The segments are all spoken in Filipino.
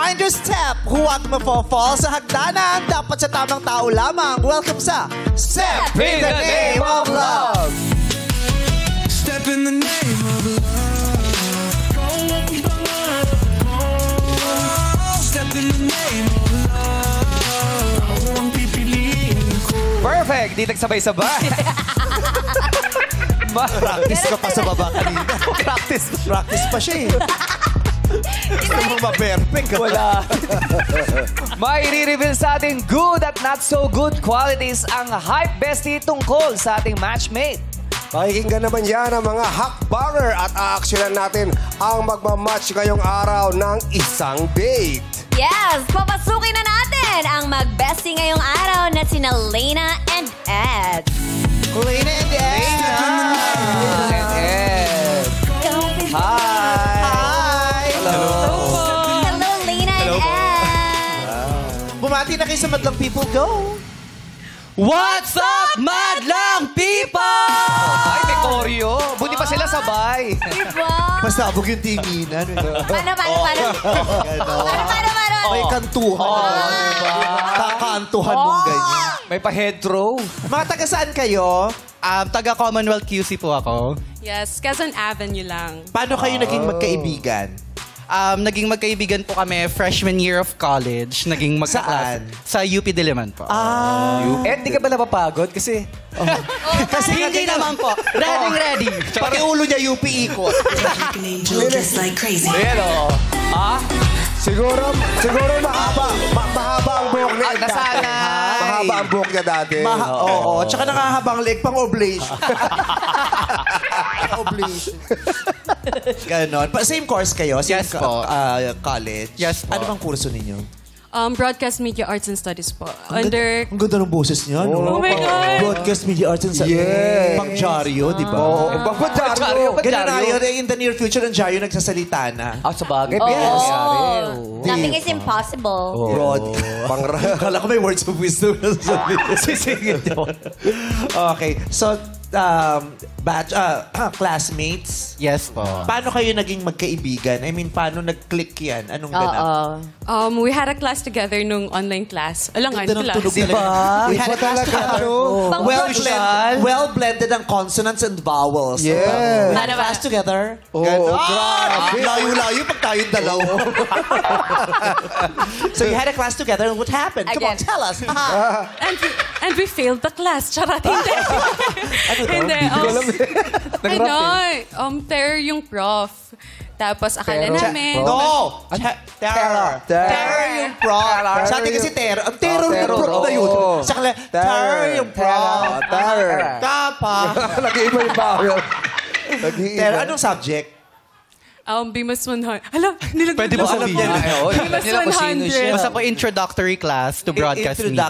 Mind your step. Huwag mafo-fall sa hagdanan. Dapat sa tamang tao lamang. Welcome sa Step in the Name of Love. Step in the name of love. Step in the name of love. Huwag pipiliin ko. Perfect! Di nagsabay-sabay. Practice ka pa sa baba kanina. Practice pa siya eh. Gusto mo ma-perfect. Wala. May i-reveal sa ating good at not so good qualities ang Hype Bestie tungkol sa ating matchmate. Pakikinggan naman yan ang mga hakbanger at aaksyonan natin ang magmamatch ngayong araw ng isang date. Yes! Papasukin na natin ang mag-bestie ngayong araw na sina Lena and Ed. Lena and Ed. And Ed. Hi! Hello. Hello, Lena and Ed. Bumati na kayo sa Madlang People. Go! What's up, madlang people? Ay, may choreo. Buti pa sila sabay. Diba? Pasabog yung tinginan. Paano? May kantuhan. Kakantuhan mong ganyan. May pa-head throw. Mga taga saan kayo? Taga Commonwealth QC po ako. Yes, Quezon Avenue lang. Paano kayo naging magkaibigan? Naging magkaibigan po kami freshman year of college. Naging Saan? Sa UP Diliman po. Ed, di ka ba napapagod? Kasi... Kasi Hindi naman po. Ready. pati ulo niya UP ikot. Ayan o. Siguro mahaba ang buhok ni Ed. Nasanay. Mahaba ang buhok niya dati. Oo. Tsaka nakahabang leg pang oblation. Oblation. Ganon. Same course kayo? Same Yes po. college? Yes po. Ano bang kurso ninyo? Broadcast Media Arts and Studies po. Ang ganda ng boses niya, no? Oh my God! Broadcast Media Arts and Studies. Yes. Pang Jaryo, di ba? Oo. Pagpadyaryo. Ganun na yun. In the near future, ang Jaryo nagsasalita na. Sa bagay. Oh, nothing is impossible. Broad. Kala ko may words of wisdom. Sisingit yun. Okay. So, classmates. Yes po. Paano kayo naging magkaibigan? I mean, paano nag-click yan? Anong ganap? We had a class together nung online class. Alangan Ganda ng class. tunog talaga. We had a class together. Pang- Well-blended ang consonants and vowels. Yes. We had a class together. Grabe. Layo-layo pag tayong dalaw. So you had a class together and what happened? Come on, Again. tell us. And we failed the class. Charot, hindi. Hindi. Terror yung prof. Tapos akala namin... No! Terror. Terror yung prof. Sa atin kasi terror. Ang terror yung prof na yun. Sa kanila, terror yung prof. Terror. Tapa. Nag-iiba yung bawal. Terror. Anong subject? BMS 100. Hala, nilagay Pwede mo sabihin. BMS 100. Basta po introductory class to broadcast media.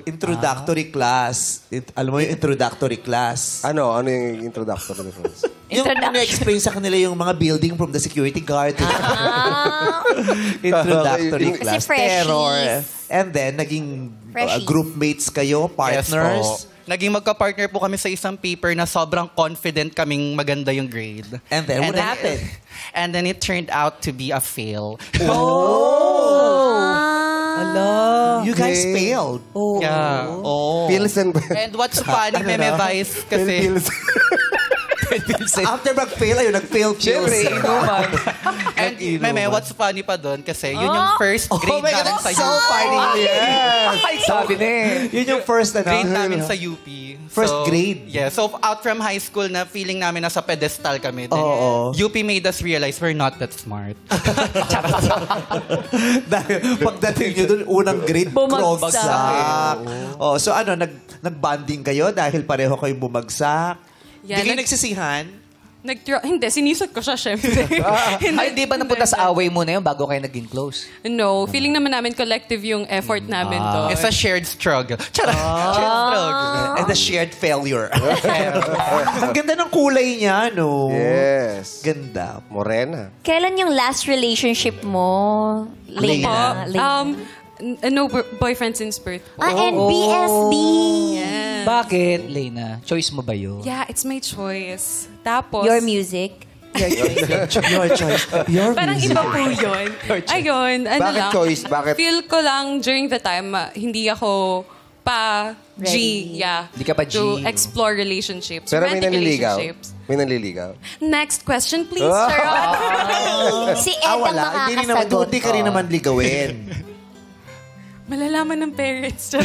Introductory class. Alam mo yung introductory class? Ano yung introductory class? Yung na-explain sa kanila yung mga building from the security guard. Introductory class. Kasi freshies. Terror. And then, naging Freshies. groupmates kayo, partners. Yes po. Naging magka-partner po kami sa isang paper na sobrang confident kaming maganda yung grade. And then, what happened? And then it turned out to be a fail. You guys failed. Yeah. Pilsen ba? And what's funny, Meme Vice, kasi... After mag-fail, ayun, nag-fail Siyempre, Pilsen. inuman. And Meme, what's funny pa doon, kasi yun yung first grade my God, namin sa so UP. funny. Yes. Ay, sabi na eh. Yun yung first, Grade namin sa UP. First grade? Yeah. So, out from high school na feeling namin nasa pedestal kami. Then, Oo. UP made us realize we're not that smart. Dahil pagdating nyo dun, unang grade, bumagsak. Oh, so ano, nag-bonding kayo dahil pareho kayong bumagsak? Yeah, Di kayo nagsisihan? Hindi, sinisot ko siya, syempre. Ay, di ba napunta sa away mo na yun bago kayo naging close? No, feeling naman namin collective yung effort namin to. It's a shared struggle. Charot. Shared struggle. And the shared failure. Ang ganda ng kulay niya, no? Yes. Ganda. Morena. Kailan yung last relationship mo, Lena? No boyfriend since birth. And BSB. Yeah. Bakit, Lena? Choice mo ba yun? Yeah, it's my choice. Tapos... Your music. Your choice. Your Parang music. iba po yun. Ayun, ano Bakit lang. choice? Bakit? Feel ko lang during the time, hindi ako pa G. Ready. Yeah. Hindi ka pa G. To explore relationships. Pero may romantic nanliligaw. relationships. May nanliligaw. Next question, please, Sir Rod. Si Ed ang Wala. Hindi rin naman, makakasagot. hindi ka rin naman ligawin. Malalaman ng parents.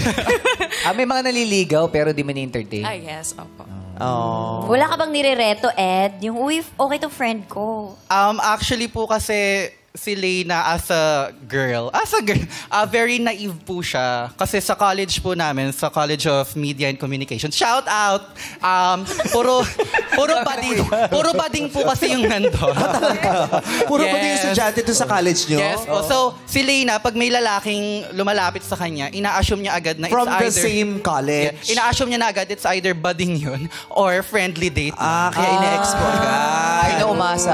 May mga naliligaw pero di man entertain. Ah, yes. Opo. Oh. Wala ka bang nirereto, Ed? Yung, uy, okay to friend ko. Actually po kasi si Leyna as a girl, very naive po siya. Kasi sa college po namin, sa College of Media and Communication, shout out! Puro bading po kasi yung nandun. Puro ba yung Yes. estudyante doon sa college nyo? Yes po. So, si Leyna, pag may lalaking lumalapit sa kanya, ina-assume niya agad na From it's the either... same college? Yeah, ina-assume niya na agad it's either budding yun or friendly date. Kaya ine-expo agad. Ay, na umasa.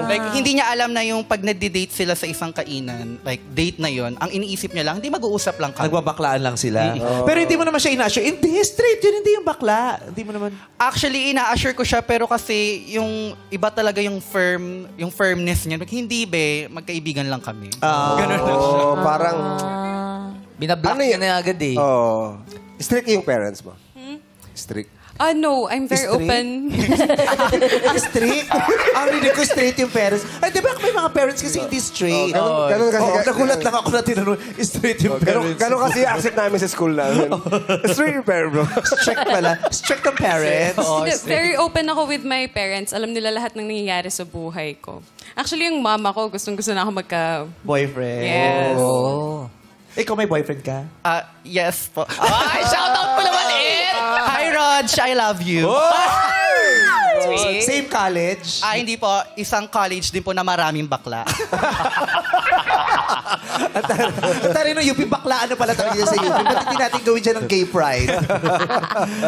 Like, hindi niya alam na yung pag nagdi-date sila sa isang kainan, like, date na yon, ang iniisip niya lang, hindi mag-uusap lang kami. Nagbabaklaan lang sila. Pero hindi mo naman siya ina-assure. Hindi, straight yun. Hindi yung bakla. Hindi mo naman... Actually, ina-assure ko siya, pero kasi yung iba talaga yung firmness niya. Like, hindi magkaibigan lang kami. Ganun lang siya. Oh, parang... Binablock Ano ka yun? na agad eh. Oh. Strict yung parents mo? Strict. No, I'm very Straight? open. Strict? Ang rinig ko straight yung parents. Ay, di ba may mga parents kasi hindi straight? Ganun kasi... Nagulat lang ako na tinanong, straight yung parents. Ganun kasi accept namin sa school namin. Strict yung parents mo. Strict pala. Strict ang parents. Hindi, very open ako with my parents. Alam nila lahat ng nangyayari sa buhay ko. Actually, yung mama ko, gustong-gusto na ako Boyfriend. Yes. Oh. Ikaw may boyfriend ka? Yes po. Ay, shoutout mo naman, Ed! Hi, Rog! I love you. Same college? Hindi po. Isang college din po na maraming bakla. Tari no, UP baklaan na pala talaga dyan sa UP. Ba't hindi natin gawin dyan ng gay pride?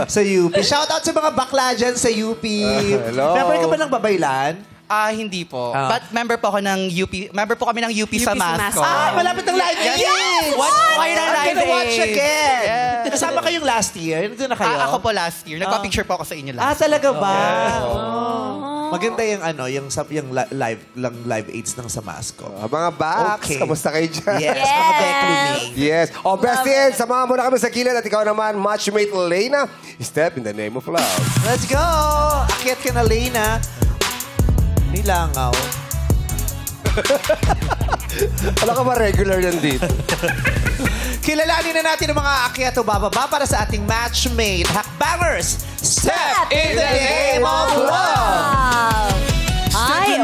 Sa UP. Shoutout sa mga bakla dyan sa UP. Hello. Member ka ba ng Babaylan? Hindi po. But member po ako ng UP. Member po kami ng UP sa sa Masco. Masco. Malapit ng live Yes! Yes! Watch kayo ng I'm live gonna watch aid. again. Yes. Kasama kayong last year? Nandun na kayo? Ako po last year. Nagpa-picture po ako sa inyo last. Talaga ba? Oh. Maganda yung live aids ng Samasco. Mga Bax, Okay. kamusta kayo dyan? Yes, mga Beklumi. Yes. O, bestie Ed, samahan mo na kami sa kilid at ikaw naman, matchmate Leyna. Step in the name of love. Let's go! Akyat ka na, Leyna. May langaw. Alam ka ba regular yan dito? Kilalanin na natin ang mga akyat o bababa para sa ating matchmate. Hakbangers, step in the name of love! Ay,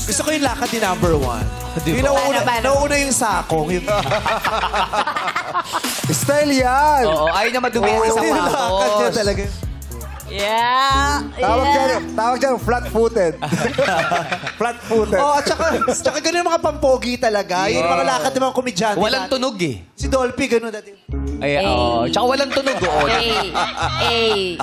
Gusto ko yung lakad ni number one. Yung nauuna yung sakong. Yung Style yan! Oo, ayaw niya madumi ang isang yung lakad niya pakos. talaga. Yeah. Tawag dyan, flat-footed. Flat-footed. Oh, at saka ganun yung mga pampogi talaga. Yung mga lakad ng mga komedyante. Walang natin. tunog eh. Si Dolphy, ganun dati. Ay, oo. Tsaka walang tunog doon. Ay,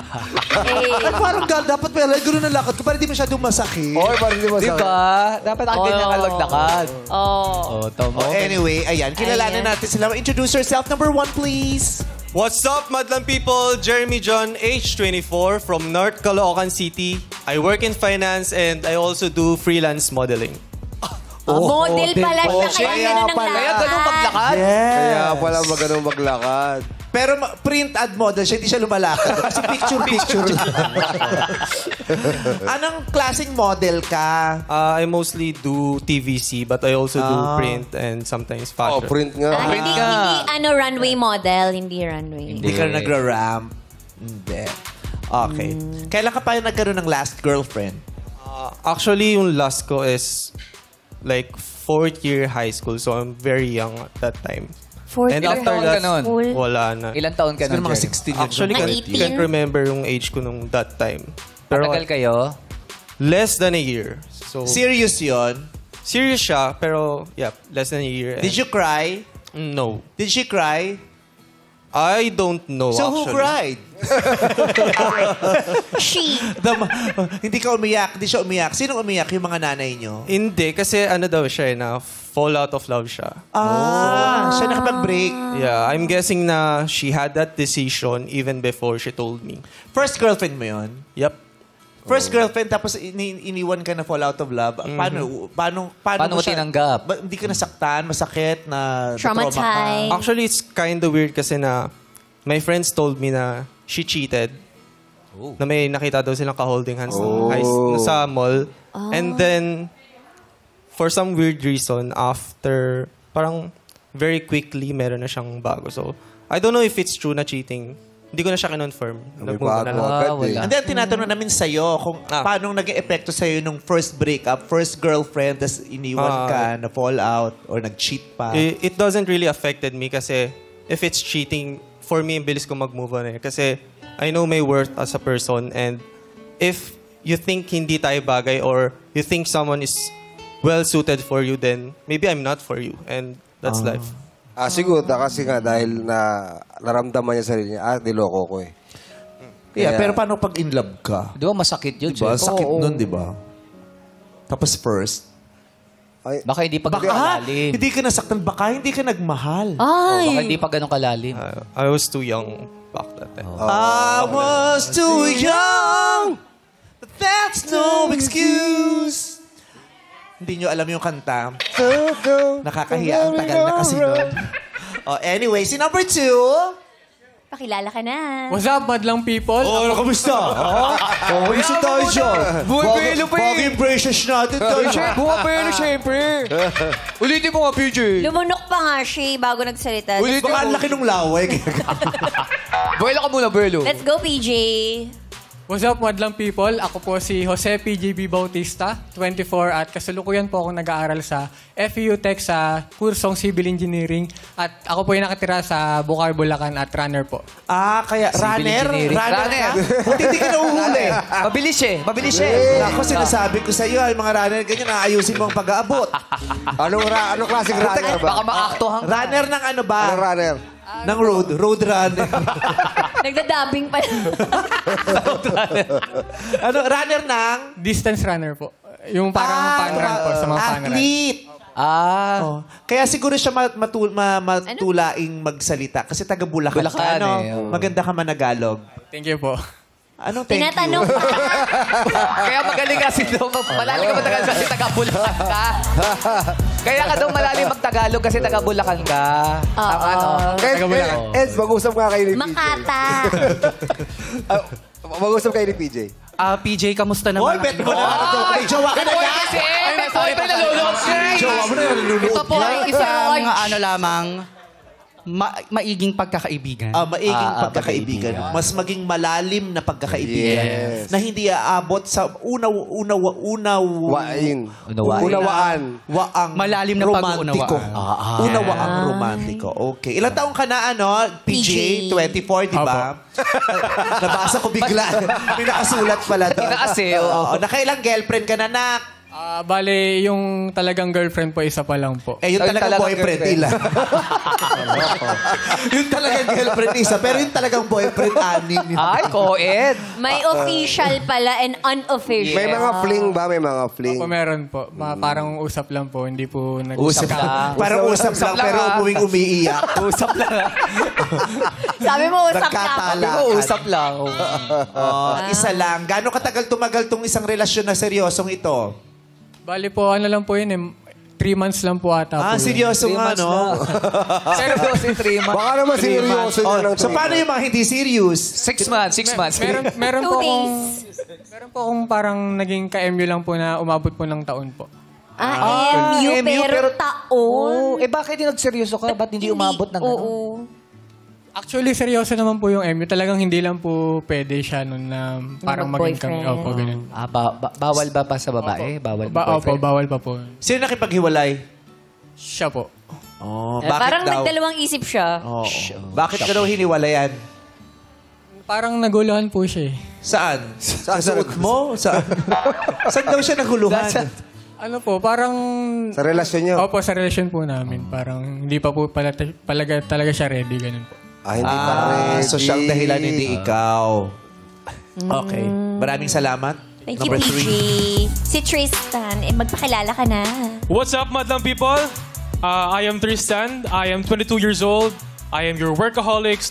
Ay, parang dapat pala, ganun ang lakad ko para di masyadong masakit. Oy, parang di mo Di ba? Dapat ang ganyan ka maglakad. Oh. Oh, tama. Anyway, ayan, kilalanin natin sila. Introduce yourself. Number one, please. What's up, Madlang people? Jeremy John, age 24, from North Caloocan City. I work in finance and I also do freelance modeling. Model pala siya. Kaya ganun ang Kaya lakad. ganun maglakad. Kaya pala maganon maglakad. Pero print ad model siya, hindi siya lumalakad. Kasi picture-picture lang. Anong klaseng model ka? I mostly do TVC, but I also do print and sometimes Oh, fashion. print nga. Hindi runway model. Hindi runway. Hindi ka nagra-ramp. Hindi. Okay. Kailan ka pa nagkaroon ng last girlfriend? Actually, yung last ko is like 4th year high school, so I'm very young at that time. And Ilang taon ka nun? wala na. Ilang taon ka nun, Siguro mga Jeremy? 16 years. Actually, Mga can't 18? remember yung age ko nung that time. Pero Matagal kayo? less than a year. So, Serious yon? serious siya, pero yeah, less than a year. Did you cry? No. Did she cry? I don't know, So who actually. cried? She. Hindi ka umiyak, hindi siya umiyak. Sino umiyak? Yung mga nanay nyo? Hindi, kasi ano daw siya, na fall out of love siya. Siya nakapag-break. Yeah, I'm guessing na she had that decision even before she told me. First girlfriend mo yun? Yep. First girlfriend, tapos iniwan ka na fall out of love. Paano Paano mo siya- tinanggap? Hindi ka nasaktan, masakit, na Traumatized. trauma ka? Actually, it's kind of weird kasi na my friends told me na she cheated. Na may nakita daw silang ka-holding hands sa mall. And then, for some weird reason, after, parang very quickly, meron na siyang bago. So, I don't know if it's true na cheating. Hindi ko na siya kinonfirm. May Nag-move na bago lang. agad wala. eh. And then, tinatanong namin sa'yo kung paano naging epekto sa'yo nung first breakup, first girlfriend, tas iniwan ka, na fall out, or nag-cheat pa. It doesn't really affected me kasi if it's cheating, for me, bilis ko mag-move on eh. Kasi I know my worth as a person, and if you think hindi tayo bagay or you think someone is well-suited for you, then maybe I'm not for you. And that's life. Siguro kasi nga dahil na naramdaman niya sarili niya, niloko ko eh. Yeah, Kaya- pero paano pag in love ka? Di ba masakit yun, Diba? Jeff? Sakit Oo. nun, di ba? Tapos first. Ay, Baka hindi pa ganun Baka, kalalim. hindi ka nasaktan. Baka hindi ka nagmahal. Oh, baka hindi pa ganun kalalim. I was too young back that time. I was too young, but that's no excuse. Hindi nyo alam yung kanta. Nakakahiya. Ang tagal na kasi nun. Anyway, si number 2. Pakilala ka na. What's up, madlang people? Oh, kamusta? Isa tayo dyan. Buwapelo pa eh. Baging braces natin tayo. Buwapelo, syempre. Ulitin mo nga, PJ. Lumunok pa nga siya bago nagsalita. Baka ang laki nung laway. Buwelo ka muna, Buwelo. Let's go, PJ. What's up, madlang people? Ako po si Jose PJB Bautista, 24, at kasalukuyan po ako nag-aaral sa FEU Tech sa kursong Civil Engineering. At ako po yung nakatira sa Bucar, Bulacan at runner po. Kaya runner? engineering. Runner Runner. ka? Buti hindi ka nauhuli. Mabilis eh. Mabilis eh. Ako, sinasabi ko sa iyo, ay mga runner ganyan, naayusin mo ang pag-aabot. anong klaseng runner ba? Baka maaktohan ka. Runner ng ano ba? Anong runner? Ng road runner. Nagda-dubbing pa. Runner ng? Distance runner po. Yung parang fan run po sa mga fan run. Athlete. Ah. Kaya siguro siya matulaing magsalita. Kasi taga Bulacan ka, Bulacan no? eh, oo. Maganda ka managalog. Thank you po. Anong thank you? Tinatanong pa. Kaya magaling kasi daw. Malalim ka magtagalog kasi taga-Bulacan ka. Kaya ka daw malalim magtagalog kasi taga-Bulacan ka. Tama, no? Ed, mag-usap nga kayo ni PJ. Makata. Mag-usap kayo ni PJ. PJ, kamusta Hoy, naman? bet mo na. May jowa ka na Boy nga. kasi eh. May boy pa nalulog siya. Jowa mo na nalulunod. Ito po ay isang ano lamang, maiging pagkakaibigan. Maiging pagkakaibigan. Mas maging malalim na pagkakaibigan. Yes. Na hindi aabot sa Wain. Unawaan. Waang Malalim na romantiko. pag-uunawaan. Unawaang romantiko. Okay. Ilang taong ka na, PJ? 24, di ba? Nabasa ko bigla. May nakasulat pala doon. Tinaas eh, oo. Nakailang girlfriend ka na, nak? Bale, yung talagang girlfriend po, isa pa lang po. Yung talagang boyfriend nila. Yung talagang girlfriend isa, pero yung talagang boyfriend anim. Ay, co-ed. May official pala and unofficial. May mga fling ba? May mga fling? Opo, meron po. Parang usap lang po, hindi po Usap nag-usap. lang. Parang usap lang, pero umuwing umiiyak. Usap lang. Sabi mo, usap ka. Nagkatalakan. Usap lang. Isa lang. Gano'ng katagal tumagal tong isang relasyon na seryosong ito? Bale po, ano lang po yun 3 months lang po ata po. yun. Seryoso nga, no? Seryoso yung 3 months. Baka naman seryoso nyo ng So, paano yung mga hindi serious? 6 months, 6 months. Meron 2 po akong, days. meron po akong parang naging ka-MU lang po na umabot po ng taon po. MU, pero taon. Eh, bakit hindi nagseryoso ka? Ba't hindi umabot ng Oo. Actually, seryoso naman po yung MU. Talagang hindi lang po pwede siya nun na parang maging kami. mag-boyfriend. Opo, ganun. Bawal ba pa sa babae? Bawal Opo, bawal pa po. Sino nakipaghiwalay? Siya po. Oh, bakit Parang daw? nagdalawang isip siya. Oo. Bakit ka daw hiniwalayan? Parang naguluhan po siya eh. Saan? Sa suot mo? Saan? Saan daw siya naguluhan? Ano po, parang... Sa relasyon nyo? Opo, sa relasyon po namin. Parang hindi pa po talaga siya ready, ganun po. Hindi pa ready. So siyang dahilan, hindi ikaw. Okay. Maraming salamat. Thank you, Number PG. 3. Si Tristan, magpakilala ka na. What's up, madlang people? I am Tristan. I am 22 years old. I am your workaholic,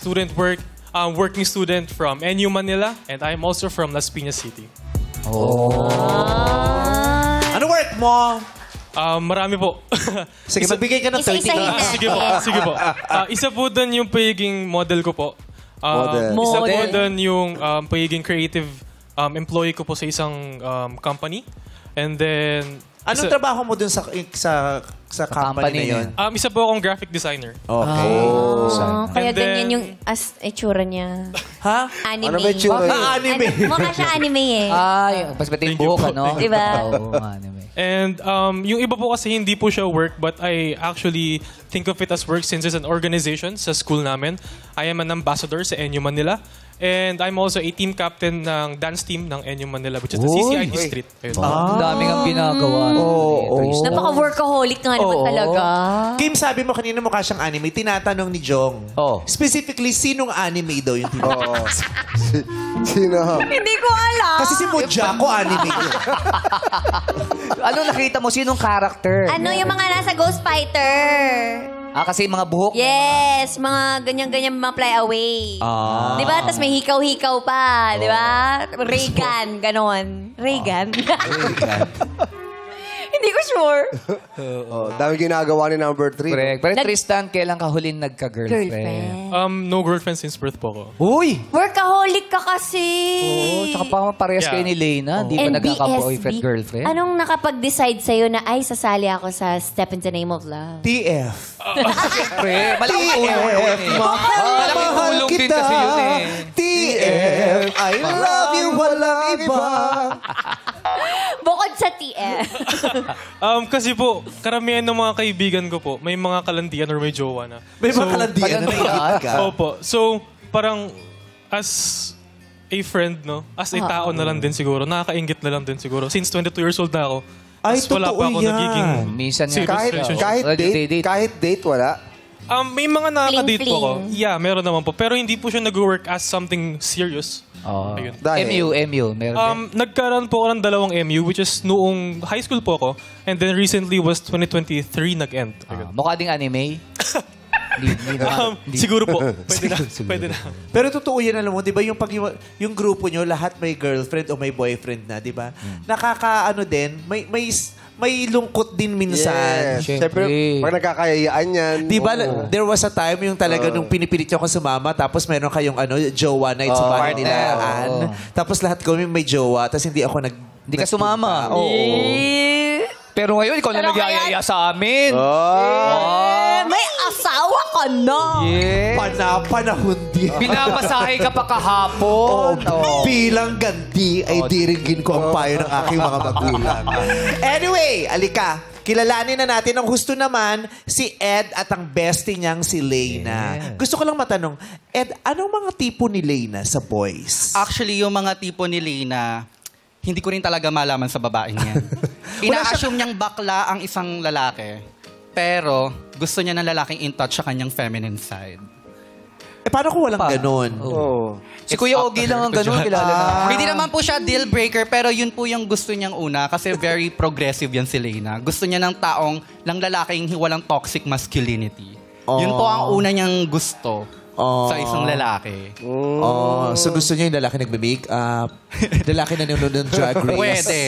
working student from NU Manila. And I am also from Las Piñas City. Ano work mo? Marami po. Sige, magbigay ka ng 30. Isa-isahin na. Sige po. Isa po doon yung pagiging model ko po. Model. Isa po Model. doon yung pagiging creative employee ko po sa isang company. And then... Anong trabaho mo dun sa company na yun? Isa po akong graphic designer. Okay. Kaya And then- ganyan yung itsura niya. Ha? Anime. Ano ba yung tsura niya? Anime. Mukha siya anime eh. Mas pati yung buhok, ano? Diba? Oo, anime. And yung iba po kasi hindi po siya work, but I actually think of it as work since it's an organization sa school namin. I am an ambassador sa NU Manila. And I'm also a team captain ng dance team ng NU Manila, which is the CCIT Street. Ayun. Ang daming ang ginagawa. Napaka-workaholic nga naman talaga. Kim, sabi mo kanina mukha siyang anime. Tinatanong ni Jong. Specifically, sinong anime daw yung tinatanong? Sino? Hindi ko alam. Kasi si Mojako anime yun. Ano nakita mo? Sinong character? Ano yung mga nasa Ghost Fighter? Kasi mga buhok. Yes, mga ganyan-ganyan mga fly away. Di ba? Tapos may hikaw-hikaw pa. Di ba? Reagan, ganon. Reagan? Hindi ko sure. Dami ginagawa ni number 3. Correct. Pero Tristan, kailan ka huling nagka-girlfriend? Girlfriend. No girlfriend since birth po ko. Uy! Workaholic ka kasi. Tsaka pa parehas kayo ni Leyna. Di ba nagkaka-boyfriend, NBSB. girlfriend? Anong nakapag-decide sa'yo na, ay, sasali ako sa Step in the Name of Love? TF. Siyempre, malaking tulong yun eh. Malaking tulong din kasi yun eh. TF, I love you, walang iba. Bukod sa TF. Kasi po, karamihan ng mga kaibigan ko po, may mga kalandian or may jowa na. May mga kalandian na naigit ka. Opo. So, parang as a friend, no? As a tao na lang din siguro. Nakakaingit na lang din siguro. Since 22 years old na ako. Ay, tas wala pa totoo ako yan. nagiging Minsan nga. serious relationship. Kahit date, wala. May mga nakaka-date po ako. Fling-fling. Yeah, meron naman po. Pero hindi po siya nag-work as something serious. Ayun. MU, meron din. Nagkaroon po ako ng 2 MU, which is noong high school po ako. And then recently was 2023 nag-end. Mukha ding anime. Siguro po. Pwede na. Pero totoo yan, alam mo, di ba, yung grupo nyo, lahat may girlfriend o may boyfriend na, di ba? Nakakaano din, may lungkot din minsan. Yes. Siyempre, pag nagkakayayaan yan. Di ba, there was a time yung talaga nung pinipilit nyo ako sumama, tapos meron kayong jowa night sa bahay nila. Tapos lahat kami may jowa, tapos hindi ako Hindi ka sumama. Pero ngayon, ikaw na nagyayaya sa amin. May asawa ka na. Panahon din. Pinamasahe ka pa kahapon. Bilang ganti ay diringgin ko ang payo ng aking mga magulang. Anyway, alika. Kilalanin na natin ang husto naman si Ed at ang bestie niyang si Leyna. Gusto ko lang matanong, Ed, anong mga tipo ni Leyna sa boys? Actually, yung mga tipo ni Leyna, hindi ko rin talaga malaman sa babaeng yan. Ina-assume niyang bakla ang isang lalaki. Pero gusto niya ng lalaking in touch sa kanyang feminine side. Paano kung walang ganon? Si Kuya Ogie lang ang ganun, kilala na. Hindi naman po siya deal breaker, pero yun po yung gusto niyang una kasi very progressive yan si Leyna. Gusto niya ng ng lalaking walang toxic masculinity. Yun po ang una niyang gusto sa isang lalaki. So gusto niya yung lalaki nagme-make up, lalaki na nanonood ng Drag Race. Pwede.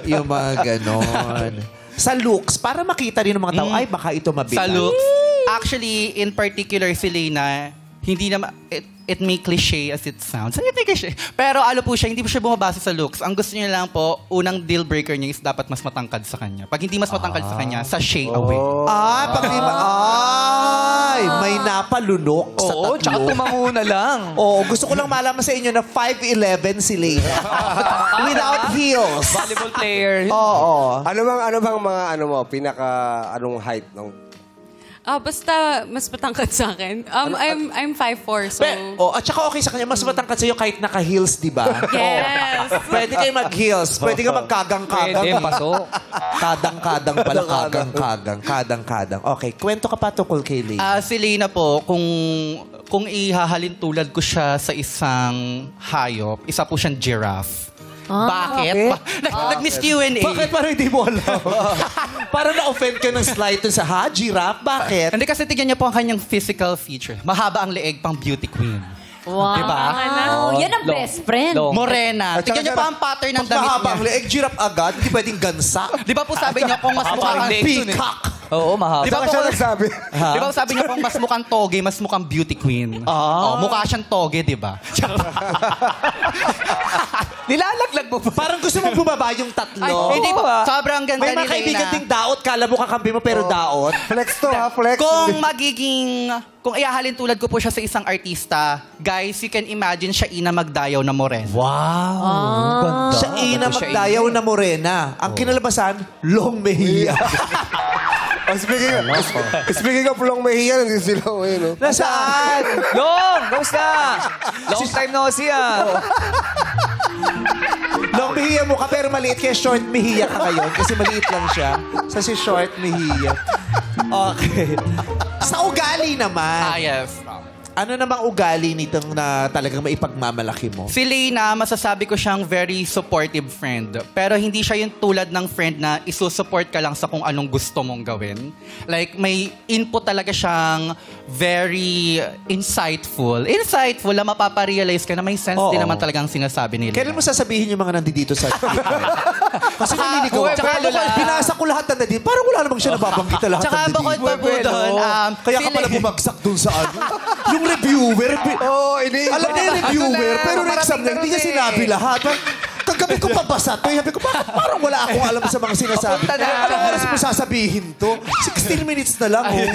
yung mga ganon. Sa looks, para makita rin ng mga tao, ay baka ito mabigat. Sa looks. Actually, in particular si Leyna, hindi naman, it may cliche as it sounds. It may cliche. Pero ano po siya, hindi po siya bumabase sa looks. Ang gusto niya lang po, unang deal breaker niya is dapat mas matangkad sa kanya. Pag hindi mas matangkad sa kanya, sashay away. Pag di may napalunok sa tatlo. Tsaka tumanguna lang. Gusto ko lang malaman sa inyo na 5'11" si Leyna. Without heels. Volleyball player. Ano bang mga anong height ng Basta mas matangkad sa akin. I'm 5'4", so... At saka okay sa kanya, mas matangkad sa'yo kahit naka-heels, di ba? Yes. Pwede kayo mag-heels. Pwede ka magkagang-kagang. Pwede, pasok. Kadang-kadang pala, kadang-kadang. Kadang-kadang. Okay, kwento ka pa tungkol kay Leyna. Si Leyna po, kung kung ihahalin tulad ko siya sa isang hayop, isa po siyang giraffe. Bakit? Nag-miss Q&A. Bakit parang hindi mo alam? Parang na-offend ka ng slide dun sa giraffe. Bakit? Hindi kasi tignan niyo po ang kanyang physical feature. Mahaba ang leeg, pang beauty queen. Wow. Diba? Yan ang best friend. Morena. At Tignan niyo saka pa ang pattern ng Mas damit mahaba ang niya. leeg, giraffe agad. Hindi pwedeng gansa. Di ba po sabi niyo kung mas mukhang Peacock. Oo, mahaba. Di ba Saka siya po, nagsabi. di ba sabi niyo kung mas mukhang toge, mas mukhang beauty queen? Mukha siyang toge, di ba? Nilalaglag mo pa. Parang gusto mong bumaba yung tatlo. Ay, hindi po. Sobrang ganda May ni mga kaibigan Reyna. ding daot. Kala mo kakampi mo, pero daot. Flex to ha, flex. Kung ihahalin tulad ko po siya sa isang artista, guys, you can imagine siya ina magdayaw na morena. Wow. Siya ina magdayaw na morena. Ang kinalabasan, long mehiya. Speaking of Long Mejia, nandito sila. No? Nasaan? Long! Kamusta? Long time no see, Long mehiya mo ka, pero maliit kaya short mehiya ka ngayon. Kasi maliit lang siya. Sa si short mehiya. Okay. Sa ugali naman. Yes. Ano namang ugali nitong na talagang maipagmamalaki mo? Si Leyna, masasabi ko siyang very supportive friend. Pero hindi siya yung tulad ng friend na isusupport ka lang sa kung anong gusto mong gawin. Like, may input talaga siyang very insightful. Insightful na mapaparealize ka na may sense din naman talagang sinasabi nila. Kailan mo sasabihin yung mga nandito sa kasi naliligaw. Tsaka binasa ko lahat ng nandito. Parang wala namang siya nababanggit na lahat Tsaka ng bukod nandito. pa po doon, Kaya ka pala bumagsak dun sa ano. Yung reviewer. Alam niya yung reviewer, pero yung exam niya, hindi niya sinabi lahat. Kagabi ko pabasa to. Sabi ko, bakit parang wala akong alam sa mga sinasabi? Anong oras mo sasabihin to? 16 minutes na lang, oh.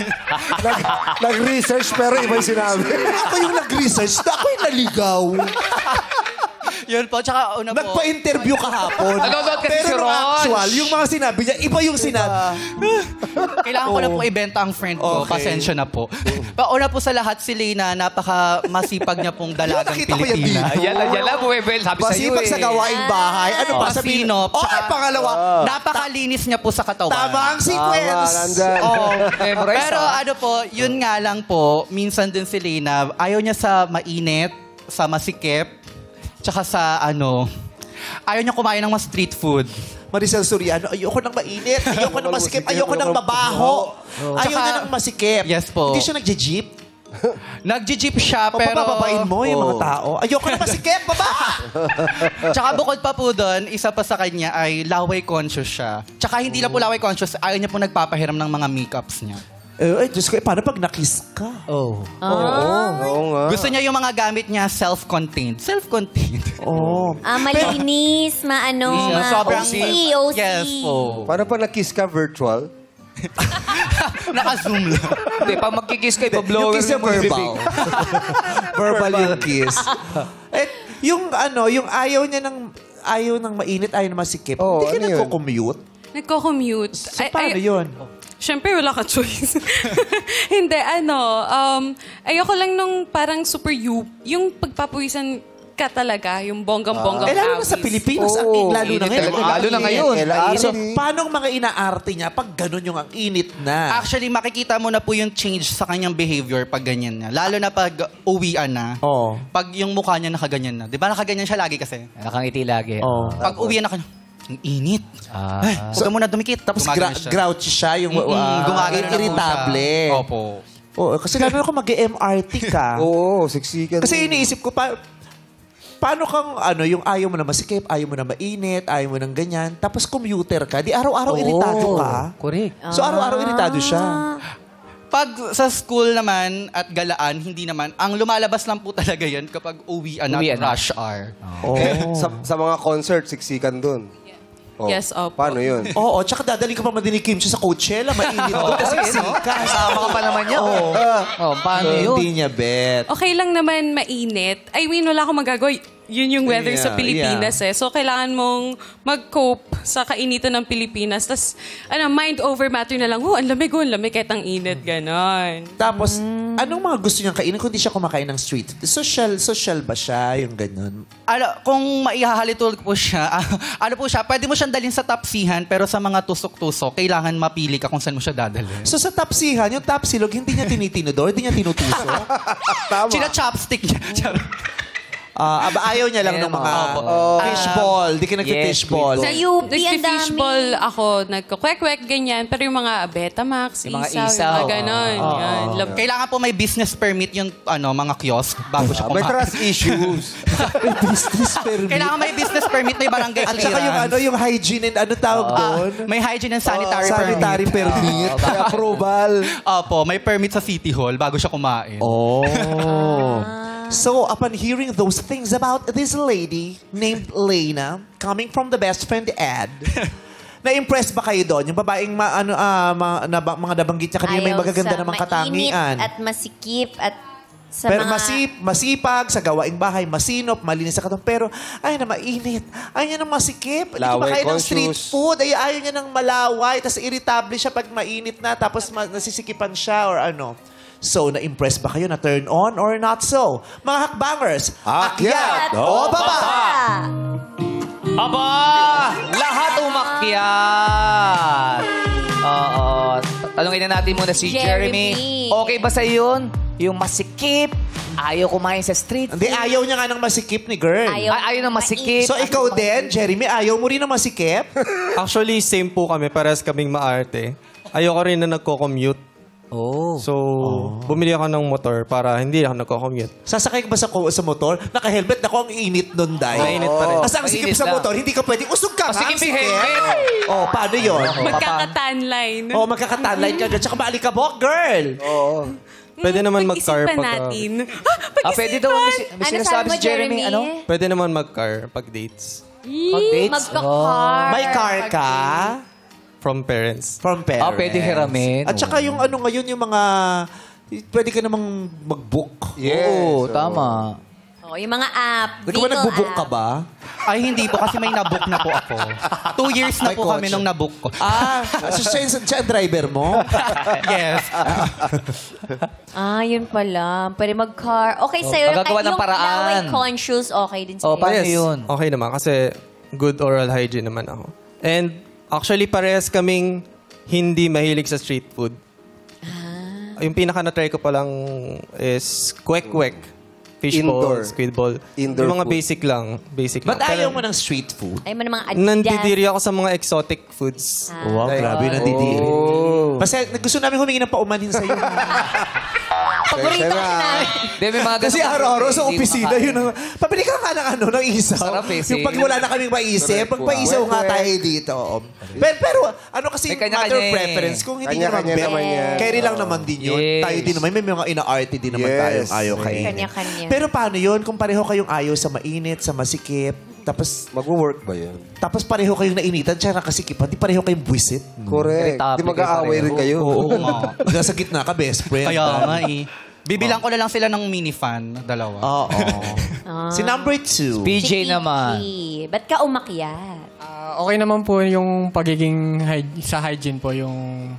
Nag-research pero iba yung sinabi. Ako yung nag-research. Ako yung naligaw. Yun po, tsaka una po. Nagpa-interview kahapon. Nanonood kasi si Pero nung Ron. actual, yung mga sinabi niya, iba yung sinabi. Kailangan ko na po ibenta ang friend ko. Okay. Pasensya na po. Pauna po sa lahat, si Leyna, napaka-masipag niya pong dalagang Nakita ko yan Pilipina. dito. Yan lang, Buwebel. Sabi sa'yo Masipag sa gawaing bahay. Ano pa? Sabihin, Masinop. ay, pangalawa. Napakalinis niya po sa katawan. Tama ang sequence. Nandyan. Memorize, Pero ano po, yun nga lang po, minsan din si Leyna, ayaw niya sa mainit, sa masikip, tsaka sa ayaw niya kumain ng mga street food. Maricel Soriano, ayoko nang mainit, ayoko nang masikip, ayoko nang mabaho. Ayaw Tsaka- niya nang masikip. Yes po. Hindi siya nagje-jeep. Nagji-jeep siya, pero... Papababain mo yung mga tao. Ayoko nang masikip, baba! Tsaka bukod pa po doon, isa pa sa kanya ay laway conscious siya. Tsaka hindi na po laway conscious, ayaw niya po nagpapahiram ng mga makeups niya. Ay, Diyos ko, paano pag nakiss ka? Oo nga. Gusto niya yung mga gamit niya self-contained. Self-contained. Oo. Malinis, Sobrang- OC. Yes po. Paano pa na-kiss ka virtual? Naka-zoom lang. Hindi, pag magkikiss ka, Yung ipa-blower kiss yung mo yung verbal. bibig. Verbal yung kiss. Yung ayaw niya ayaw ng mainit, ayaw ng masikip. Oo, Hindi ka ano yun? nagko-commute. Nagko-commute. So, paano yun? Siyempre, wala ka choice. Hindi, ayoko lang nung parang yung pagpapawisan ka talaga, yung bonggang-bonggang lalo na sa awis. Pilipinas, ang lalo na ngayon. Lalo na ngayon. So, paano ang mga inaarte niya pag ganun yung ang init na? Actually, makikita mo na po yung change sa kanyang behavior pag ganyan na. Lalo na pag uwian na. Oo. Pag yung mukha niya nakaganyan na. Di ba nakaganyan siya lagi kasi? Nakangiti lagi. Oo. Pag uwian na kanya, ang init. Ay, huwag ka muna dumikit. Tapos Gumagano siya. grouchy siya, yung Gumagano na po irritable. siya. Opo. Oo, kasi lalo na kung mag-MRT ka. Oo, siksikan. Kasi iniisip ko, paano kang, yung ayaw mo na masikip, ayaw mo na mainit, ayaw mo ng ganyan, tapos commuter ka, di araw-araw iritado ka. Correct. So araw-araw iritado siya. Pag sa school naman at galaan, hindi naman. Ang lumalabas lang po talaga yan kapag uwian at Uwian na. rush hour. Sa mga concert, siksikan dun. Oh, Yes, opo. Paano yun? Oo, tsaka dadaling ka pa madinig kimchi sa Coachella, mainit doon. Kasi ka. Kasama ka pa naman niya. Oh, paano yun? Hindi niya bet. Okay lang naman mainit. I mean, wala akong magagawa. Yun yung weather sa Yeah, Pilipinas eh. So, kailangan mong mag-cope sa kainitan ng Pilipinas. Tapos, mind over matter na lang, ang lamig kahit ang init, ganon. Tapos, Anong mga gusto niyang kainin kung di siya kumakain ng street food? Social ba siya? Yung ganun. Kung maihahalito po siya, ano po siya, pwede mo siyang dalhin sa tapsihan, pero sa mga tusok-tusok, kailangan mapili ka kung saan mo siya dadalhin. So sa tapsihan, yung tapsilog, hindi niya tinitinodor, hindi niya tinutusok. Tama. China-chopstick niya. Ayaw niya lang ng mga fishball. Di ka nag-fishball. Sa UP, ang dami. Nag-fishball ako, nagkukwek-kwek, ganyan. Pero yung mga Betamax, Yung mga isaw, isaw. yung mga ganon. Yan. Love- Kailangan po may business permit yung mga kiosk bago siya May kumain. trust issues. Business permit. Kailangan may business permit, may barangay At saka yung hygiene and ano tawag doon? may hygiene and sanitary Sanitary permit. permit. May approval. Opo, may permit sa City Hall bago siya kumain. Oh. So, upon hearing those things about this lady named Lena, coming from the best friend ad, na-impress ba kayo doon? Yung babaeng mga nabanggit niya kanina, may magaganda namang katangian. Mainit at masikip at sa Pero mga... masipag sa gawaing bahay, masinop, malinis sa katawan. Pero ay na mainit. Ayaw niya ng masikip. Hindi Laway kumakain ng street conscious. food. Ayaw niya ng malaway. Tapos irritable siya pag mainit na. Tapos nasisikipan siya or ano. So, na-impress ba kayo na turn on or not so? Mga hakbangers, akyat o baba? Aba! Lahat umakyat! Oo. Tanungin na natin muna si Jeremy. Okay ba sa yun? Yung masikip, ayaw kumain sa street. Hindi, ayaw niya nga ng masikip ni girl. Ayaw ng masikip. So, ikaw din, Jeremy, ayaw mo rin ng masikip? Actually, same po kami. Parehas kaming maarte. Ayoko rin na nagko-commute. So, bumili ako ng motor para hindi ako nagko-commute. Sasakay ka ba sa motor? Naka-helmet? Naku, ang init nun, Day. Mainit pa rin. Kasi ang sikip Mainit sa lang. motor, hindi ka pwedeng usog ka. Masikip ang yung helmet. Oh, paano yun? Magkaka-tanline. Oh, magkakatanline ka. Tsaka maalikabok, girl. Pwede naman mag-car Pag-isipan pag... natin. Pwede daw. May Ano sinasabi sabi mo, si Jeremy. Jeremy? Ano? Pwede naman mag-car pag dates. Pag-dates? Magka-car. May car ka? From parents. From parents. Pwede hiramin. At saka yung ano ngayon, yung mga... Pwede ka namang mag-book. Oo, tama. Oh, yung mga app. Hindi ka ba vehicle nagbo-book ka app. ba? Ay, hindi po kasi may nabook na po ako. 2 years na May po kami kotse. nung nabook ko. So siya ang driver mo? Yes. Yun pala. Pwede mag-car. Okay sa'yo. Magagawa ng yung paraan. laway conscious, okay din sa'yo. Paano Yes. yun? Okay naman kasi good oral hygiene naman ako. And actually, parehas kaming hindi mahilig sa street food. Yung pinaka na-try ko pa lang is kwek-kwek. Indoor. Fishball, squid ball. Indoor yung mga food. basic lang. Basic Ba't lang. ayaw mo ng street food? Ay mo namang Nandidiri ako sa mga exotic foods. Wow, grabe yung nandidiri. Kasi gusto namin humingi ng paumanhin sa'yo. Paborito ka namin. Di, may mga Kasi ganun- araw-araw sa Hindi opisina, kumakain. yun ang... Pabili ka nga ng isaw. Sarap eh, Yung pag wala na kaming maisip, magpaisaw nga tayo dito. Pero ano kasi May matter of kanya-kanya eh. preference. Kung hindi nyo naman Kanya-kanya naman yan. carry lang naman din yun. Yes. Tayo din naman. May mga ina-arte din naman Yes. tayong ayaw kainin. Kanya-kanya. Pero paano yun? Kung pareho kayong ayaw sa mainit, sa masikip, tapos Mag-work ba yan? pareho kayong nainitan, tsaka nakasikipan, di pareho kayong buwisit. Correct. Topic Di mag-aaway kayo rin kayo. Oo nga. Nasa gitna ka, best friend. Kaya nga eh. Bibilang ko na lang sila ng minifan, dalawa. Oo. Si number 2. PJ naman. Ba't ka umakyat? Okay naman po yung pagiging sa hygiene po, yung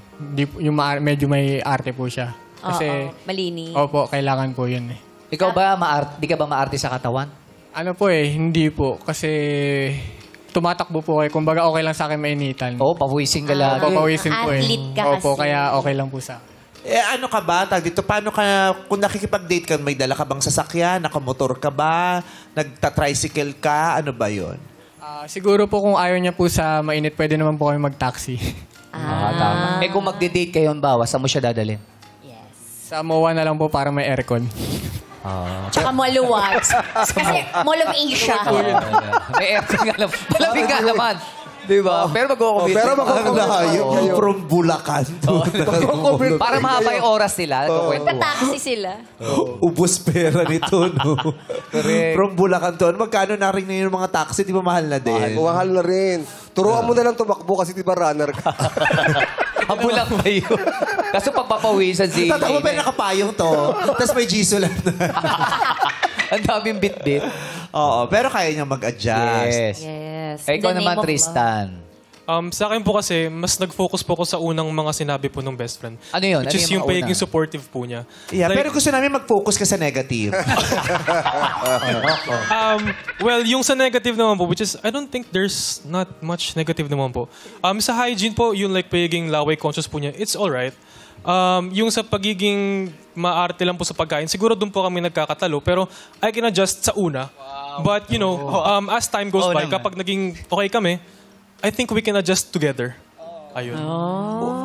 medyo may arte po siya. Kasi, Malinis. opo, kailangan po yun eh. Ikaw ba, di ka ba maarte sa katawan? Ano po eh, hindi po. Kasi tumatakbo po kayo. Kumbaga okay lang sa akin mainitan. Oo, pawisin ka lagi. Papawisin po eh. Athlete ka Opo, kasi. kaya okay lang po sa akin. Ano ka ba? Dito, paano ka, kung nakikipag-date ka, may dala ka bang sasakyan? Nakamotor ka ba? Nagta-tricycle ka? Ano ba yon? Siguro po kung ayaw niya po sa mainit, pwede naman po kami mag-taxi. Tama. Eh kung magde-date kayo, bawa, saan mo siya dadalhin? Sa MOA na lang po para may aircon. Tsaka maluwag. Kasi Mall of Asia. May aircon nga naman. Malamig nga naman. Diba? Pero mag-commute. Pero Ang layo. From Bulacan. Para mahaba yung oras nila. Nagta-taxi sila. Ubus pera nito, no? From Bulacan to. Magkano na rin yung mga taxi? Di ba mahal na din? Mahal na rin. Turuan mo na lang tumakbo kasi di ba runner ka? Habulang ba yun? Kaso pagpapawisan si... Tatakbo pa yung nakapayong to. Tapos may G-sulat na. Ang daming bit-bit. Oo, pero kaya niya mag-adjust. Yes. Yes. Eh, ikaw In the naman, name of Tristan. Sa akin po kasi, mas nag-focus po ako sa unang mga sinabi po ng best friend. Ano yun? Which Ano is yung yung mga pagiging una? supportive po niya. Yeah, Like, pero gusto namin mag-focus ka sa negative. Well, yung sa negative naman po, which is, I don't think there's not much negative naman po. Sa hygiene po, yung like pagiging laway conscious po niya, it's alright. Yung sa pagiging maarte lang po sa pagkain, siguro doon po kami nagkakatalo, pero I can adjust sa una. But, you know, as time goes by, kapag naging okay kami, I think we can adjust together. Ayun.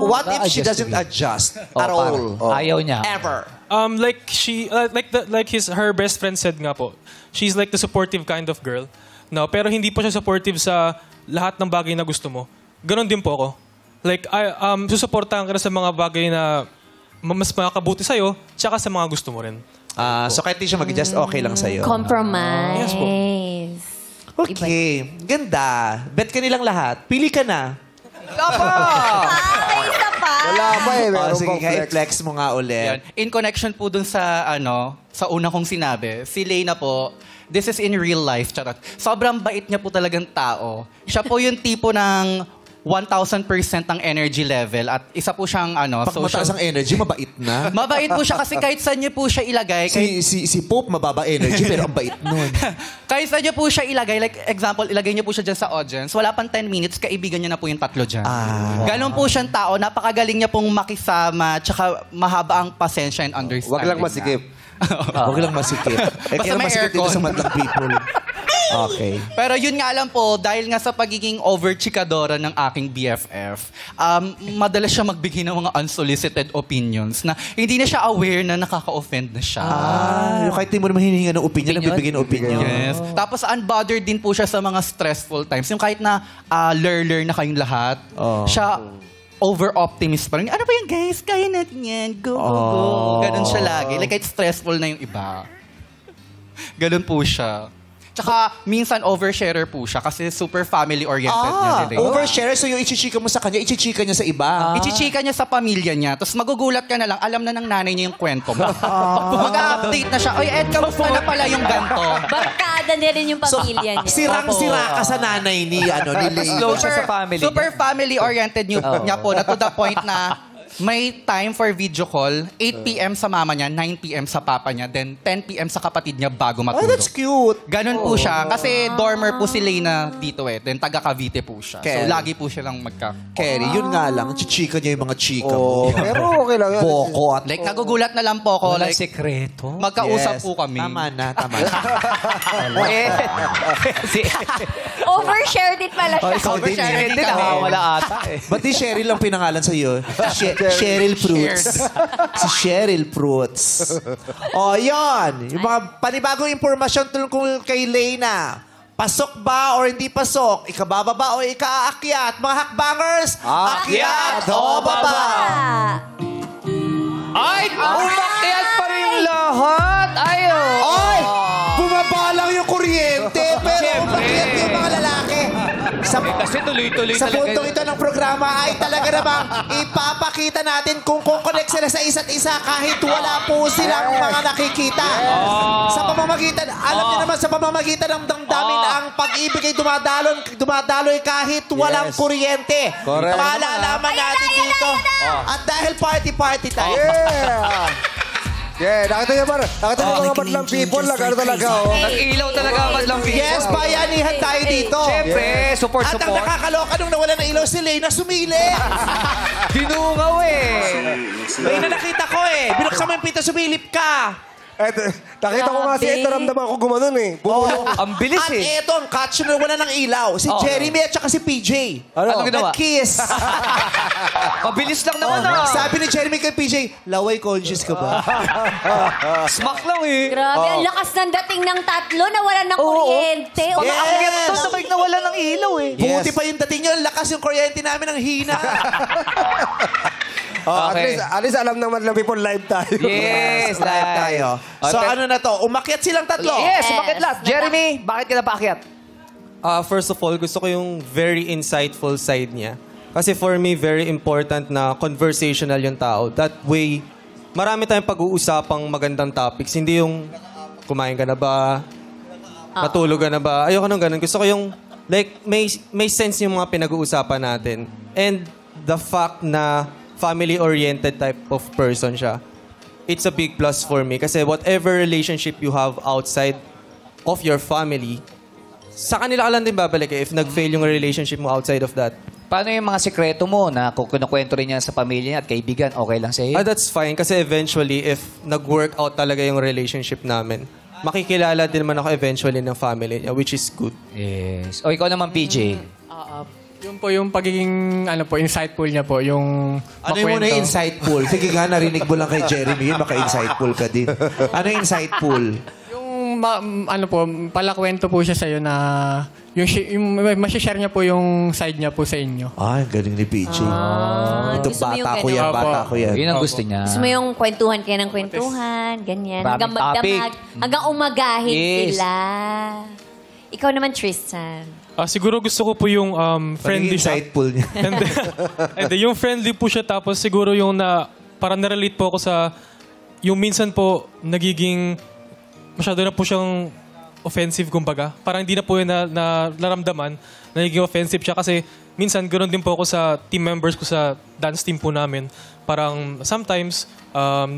What if she doesn't adjust at all? Ayaw niya. Ever? Like she, her best friend said nga po, she's like the supportive kind of girl. No, pero hindi po siya supportive sa lahat ng bagay na gusto mo. Ganon din po ako. Like, susuportahan ka na sa mga bagay na mas makakabuti sa'yo, tsaka sa mga gusto mo rin. So kahit di siya mag-adjust, okay lang sa'yo. Compromise. Yes po. Okay. Ganda. Bet ka nilang lahat. Pili ka na. Wala pa! Ay, isa pa. Wala pa eh. Meron Sige pang nga, flex. i-flex mo nga ulit. Yan. In connection po dun sa, sa una kong sinabi, si Leyna po, this is in real life, charot. Sobrang bait niya po talagang tao. Siya po yung tipo ng 1,000% ang energy level at isa po siyang Pag mataas ang energy, mabait na. Mabait po siya kasi kahit saan niyo po siya ilagay, Si Pope, mababa energy, pero ang bait nun. kahit saan niyo po siya ilagay, like example, ilagay niyo po siya dyan sa audience, wala pang 10 minutes, kaibigan niya na po yung 3 dyan. Ganon po siyang tao, napakagaling niya pong makisama, tsaka mahaba ang pasensya and understanding. Wag lang masikip. Huwag lang masikip. Basta Kaya may masikip dito aircon. sa madlang people. Okay. Pero yun nga lang po, dahil nga sa pagiging over-chikadora ng aking BFF, madalas siya magbigay ng mga unsolicited opinions na hindi na siya aware na nakaka-offend na siya. Yung kahit di mo naman hinihinga ng opinion, nagbibigay ng opinion. Yes. Tapos unbothered din po siya sa mga stressful times. Yung kahit na lurler na kayong lahat, siya over-optimist pa rin. Ano ba yan guys? Kaya natin yan. Go, go, go. Ganon siya lagi. Like kahit stressful na yung iba. Ganon po siya. Tsaka, minsan oversharer po siya kasi super family-oriented niya din. Overshare, so yung ichichika mo sa kanya, ichichika niya sa iba. Ichichika niya sa pamilya niya. Tapos magugulat ka na lang, alam na ng nanay niya yung kwento mo. Mag-update na siya. Oy, Ed, kamusta na pala yung ganto? Barkada niya rin yung pamilya niya. Sirang-sira ka sa nanay ni Leyna. Close siya sa family. Super family-oriented niya po na to the point na may time for video call, 8 p.m. sa mama niya, 9 p.m. sa papa niya, then 10 p.m. sa kapatid niya bago matulog. Oh, that's cute. Ganon po siya. Kasi dormer po si Leyna dito eh. Then taga Cavite po siya. So Kerry. lagi po siya lang Kerry, yun nga lang, chichika niya yung mga chika Oo, mo. pero okay lang yan. Boko at Like, nagugulat na lang po ako. Walang Like, sekreto. magkausap po kami. Tama na, tama na. Overshare din pala siya. Ikaw din Overshare eh. din ako. Wala ata eh. Ba't di Cheryl lang pinangalan sa'yo? Cheryl Fruits. Si Cheryl Fruits. O, yan. Yung mga panibagong impormasyon tungkol kay Leyna. Pasok ba or hindi pasok? Ikabababa o ikaakyat? Mga hakbangers, akyat o baba? Ay! Umakyat pa rin lahat! Ayo! Oy! Bumaba lang yung kuryente, pero umakyat yung mga lalaki. Kasi tuloy-tuloy Sa talaga. puntong ito ng programa ay talaga namang ipapakita natin kung kukonect sila sa isa't isa kahit wala po silang mga nakikita. Sa pamamagitan, alam niyo naman sa pamamagitan ng damdamin ang pag-ibig ay dumadaloy kahit walang kuryente. Correct. Malalaman natin dito. At dahil party-party tayo. Yeah! Yeah, nakita niyo ba? Nakita niyo mga madlang people lang. Ano talaga, oh. Nag-ilaw talaga ang madlang people. Yes, bayanihan tayo dito. Siyempre, At ang support-support. nakakaloka nung nawala ng ilaw si Leyna, sumili. Dinungaw eh. Leyna, nakita ko eh. Binuksan mo yung pinto, sumilip ka. Nakita ko nga si Ed, naramdaman ko gumanon eh. Ang bilis At eh. ito ang catch na wala ng ilaw. Si Jeremy at saka si PJ. Ano ginawa? Nag-kiss. Mabilis lang naman ah. Sabi ni Jeremy kay PJ, laway conscious ka ba? Smack lang eh. Grabe, ang lakas ng dating ng tatlo na wala ng kuryente. Pag-aakyat to, sabay nawala ng ilaw eh. Buti pa yung dating nyo, ang lakas yung kuryente namin ang hina. Okay. At least alam ng madlang people, live tayo. Yes, Live tayo. So Okay. ano na to? Umakyat silang tatlo. Yes, sumakit lahat. Jeremy, bakit ka napaakyat? First of all, gusto ko yung very insightful side niya. Kasi for me, very important na conversational yung tao. That way, marami tayong pag-uusapang magandang topics. Hindi yung kumain ka na ba? Natulog ka na ba? Ayoko nung ganun. Gusto ko yung Like, may sense yung mga pinag-uusapan natin. And the fact na family-oriented type of person siya, it's a big plus for me. Kasi whatever relationship you have outside of your family, sa kanila ka lang din babalik if nag-fail yung relationship mo outside of that. Paano yung mga sekreto mo na kung kinukwento rin niya sa pamilya niya at kaibigan, okay lang sa'yo? That's fine. Kasi eventually, if nag-work out talaga yung relationship namin, makikilala din naman ako eventually ng family niya, which is good. Yes. O ikaw naman, PJ. Yun po yung pagiging insightful niya po, yung Ano yung muna yung insightful? Sige nga, narinig mo lang kay Jeremy yun, maka-insightful ka din. Ano yung insightful? Yung palakwento po siya sa'yo na yung masishare niya po yung side niya po sa inyo. Ay, ang galing ni PJ. Ito, gusto mo yung bata ko yan, ganun. bata ko yan. Yun ang gusto niya. Gusto mo yung kwentuhan kayo ng kwentuhan, ganyan. Maraming Hanggang magdamag, topic. hanggang umagahin Yes. sila. Ikaw naman, Tristan. Siguro gusto ko po yung friendly siya. Insightful niya. And then, yung friendly po siya, tapos siguro yung parang narelate po ako sa, yung minsan po, nagiging, masyado na po siyang offensive, kumbaga. Parang hindi na po yun naramdaman, nagiging offensive siya kasi minsan ganoon din po ako sa team members ko sa dance team po namin. Parang sometimes,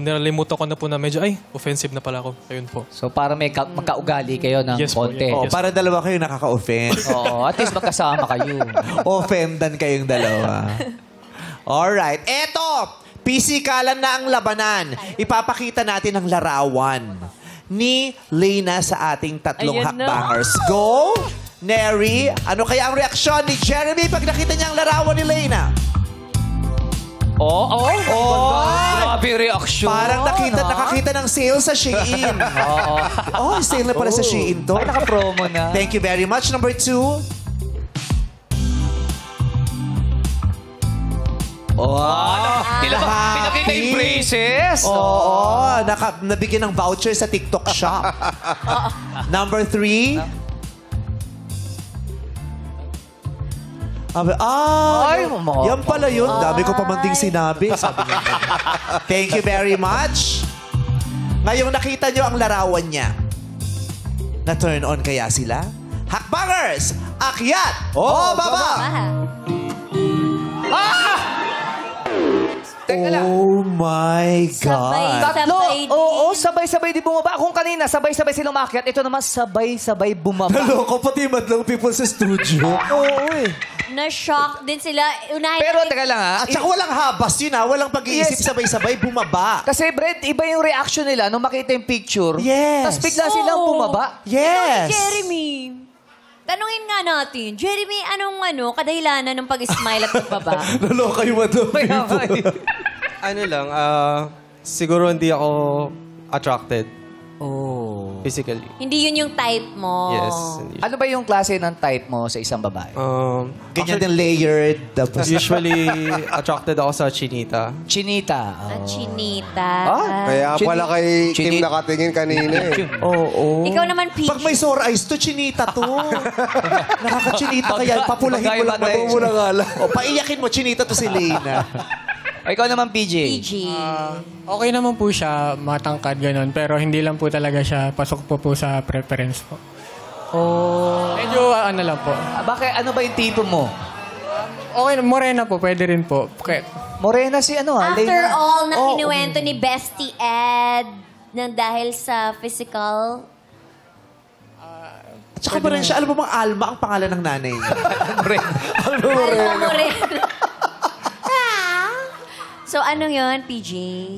nalimutan ko na po na medyo, offensive na pala ako. Ayun po. So, para may magkaugali kayo ng Yes po, konti. yeah. Oh, para dalawa kayo nakaka-offend. Oo, at least magkasama kayo. Offendan kayong dalawa. Alright. Eto! Pisikalan na ang labanan. Ipapakita natin ang larawan ni Leyna sa ating tatlong Ayan na. hakbangers. Go! Neri, ano kaya ang reaksyon ni Jeremy pag nakita niya ang larawan ni Leyna? Grabe reaction. Parang nakakita ng sale sa Shein. Oo. Sale na pala sa Shein to. Ay, naka-promo na. Thank you very much. Number 2. Pinakita yung braces. Oo, nabigyan ng voucher sa TikTok shop. Number 3. Yan pala yun. Dami ko pa man ding sinabi. Sabi niya. Thank you very much. Ngayong nakita nyo ang larawan niya, na-turn on kaya sila? Hakbangers! Akyat! O baba! Teka lang. Oh my God! Tatlo. Sabay din. Oo, sabay-sabay di bumaba. Kung kanina, sabay-sabay silang umakyat. Ito naman, sabay-sabay bumaba. Naloko pati madlang people sa studio. Oo eh. Na-shock din sila. Unahin Pero natin- teka lang ha. At saka walang habas yun walang pag-iisip Yes. sabay-sabay bumaba. Kasi Brent, iba yung reaction nila nung makita yung picture. Yes. Tapos bigla silang Oo. bumaba. Yes! Jeremy. Tanungin nga natin, Jeremy, anong kadahilanan ng pag-smile at pagbaba? Naloka yung madlang people. Ano lang, siguro hindi ako attracted. Oh. Physically. Hindi yun yung type mo. Yes. Hindi. Ano ba yung klase ng type mo sa isang babae? Ganyan din layered. Tapos, Usually, attracted ako sa chinita. Chinita. At chinita. Kaya pala kay Chini- Kim nakatingin kanina eh. oo. Ikaw naman, Peach. Pag may sore eyes to, chinita to. Nakaka-chinita kaya. Papulahin mo lang. Bagay ba Mo lang alam. O, paiyakin mo, chinita to si Leyna. O, ikaw naman, PJ. PG. Okay naman po siya, matangkad ganun, pero hindi lang po talaga siya pasok po sa preference po. Medyo lang po. Bakit? Ano ba yung tipo mo? Okay, morena po, pwede rin po. Okay. Morena si After Leyna. all, na kinuwento ni Bestie Ed nang dahil sa physical. At saka ba rin siya, alam mo bang Alma ang pangalan ng nanay niya? Alma Moreno. So, ano yun, PJ?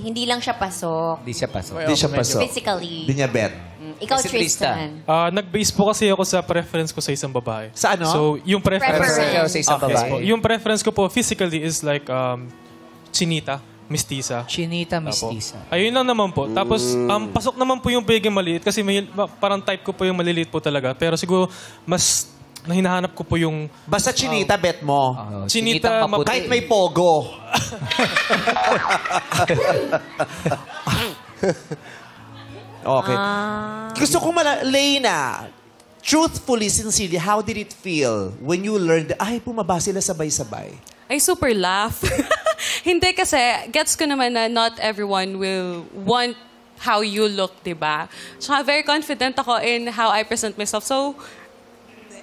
Hindi lang siya pasok. Hindi siya pasok. Hindi siya pasok. Physically. Hindi niya bet. Ikaw, Si Tristan. Nag-base po kasi ako sa preference ko sa isang babae. Sa ano? So, yung preference Preference. Ikaw sa isang Okay. babae. Yung preference ko po physically is like chinita, mestiza. Chinita mestiza. Ayun lang naman po. Tapos, pasok naman po yung bigay maliit kasi parang type ko po yung maliliit po talaga. Pero siguro, mas hinahanap ko po yung Basta chinita, bet mo. chinita, maputi. Kahit may pogo. Okay. Gusto ko Leyna, truthfully, sincerely, how did it feel when you learned, bumaba sila sabay-sabay? I super laugh. Hindi kasi, gets ko naman na not everyone will want how you look, diba? Tsaka very confident ako in how I present myself. So,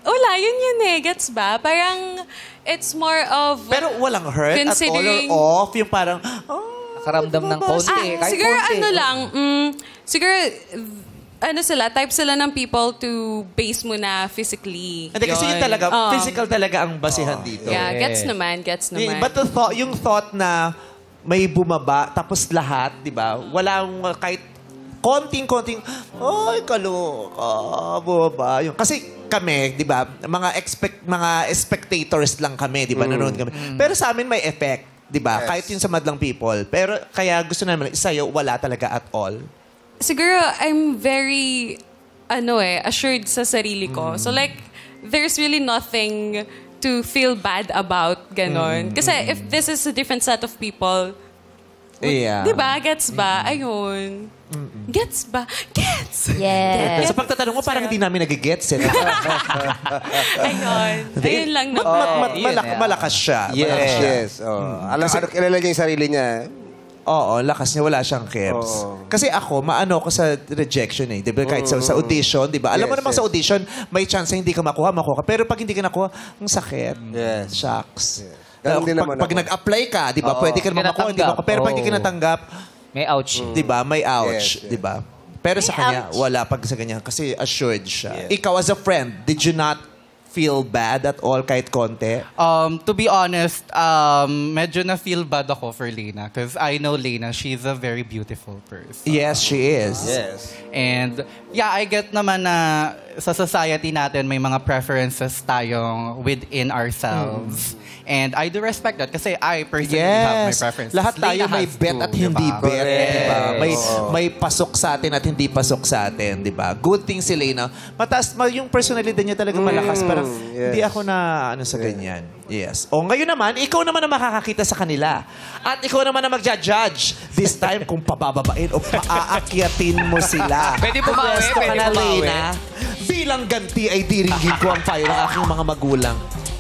wala, yun eh. Gets ba? Parang, it's more of... Pero walang hurt at all or Considering- off? Yung parang, Nakaramdam ng konti. Kahit siguro konti. ano lang, siguro, ano sila, type sila ng people to base mo na physically. hindi kasi yun talaga, physical talaga ang basihan dito. Yeah, gets naman. But the thought, yung thought na may bumaba, tapos lahat, di ba? Walang kahit konting-konting, ay, kaloka, bumaba. Yung, kasi kami, di ba, mga spectators lang kami, di ba, nanonood kami. Pero sa amin may effect, di ba? Kahit yun sa madlang people. Pero kaya gusto namin, sa'yo, wala talaga at all. Siguro, I'm very, assured sa sarili ko. So like, there's really nothing to feel bad about, ganon. Kasi if this is a different set of people, Yeah. di ba? Gets ba? Ayun. Gets ba? Gets! Yes. Sa pagtatanong mo, parang hindi namin nagigets eh. Ayun. Ayun lang naman. Malakas siya. Yes. Alam, kilala niya yung sarili niya. Oo, lakas niya. Wala siyang kebs. Kasi ako, maano ko sa rejection eh. Di ba? Kahit sa audition, di ba? Alam mo namang sa audition, may chance na hindi ka makuha. Pero pag hindi ka nakuha, ang sakit. Yes. Shucks. Ganun din naman Pag ako. nag-apply ka, di ba? Pwede ka naman makuha, di ba? Pero pag hindi ka natanggap, May ouch. di ba? May ouch. Yes, Di ba? Pero sa kanya, wala pag sa kanya. Kasi assured siya. Ikaw as a friend, did you not feel bad at all kahit konti? To be honest, medyo na-feel bad ako for Lena because I know Lena, she's a very beautiful person. Yes, she is. Yes. And yeah, I get naman na sa society natin may mga preferences tayong within ourselves. And I do respect that kasi I personally have my preferences. Lahat tayo Lena may has bet too, at hindi diba? bet. Diba? May pasok sa atin at hindi pasok sa atin. Diba? Good thing si Lena. Mataas, yung personalidad niya talaga malakas. Parang hindi ako na ano sa ganyan. Yes. O ngayon naman, ikaw naman ang makakakita sa kanila. At ikaw naman ang magja-judge. This time kung pabababain o paaakyatin mo sila. Pwede bumawi, Pwesto ka pwede na, bumawi. Lena. Bilang ganti ay diringgin ko ang payo ng aking mga magulang.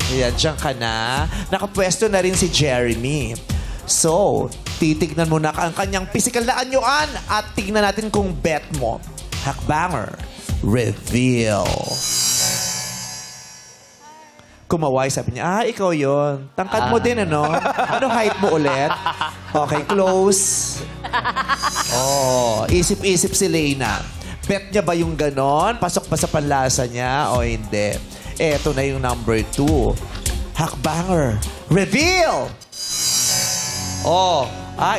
Ayan, dyan ka na. Nakapwesto na rin si Jeremy. So, titignan mo na ang kanyang physical na anyuan at tignan natin kung bet mo. Hakbanger. Reveal. Kumaway, sabi niya, ikaw yon. Tangkad mo din, ano? Ano height mo ulit? Okay, close. Isip-isip si Lena. Bet niya ba yung ganon? Pasok pa sa panlasa niya o hindi? Eto na yung number 2. Hakbanger. Reveal!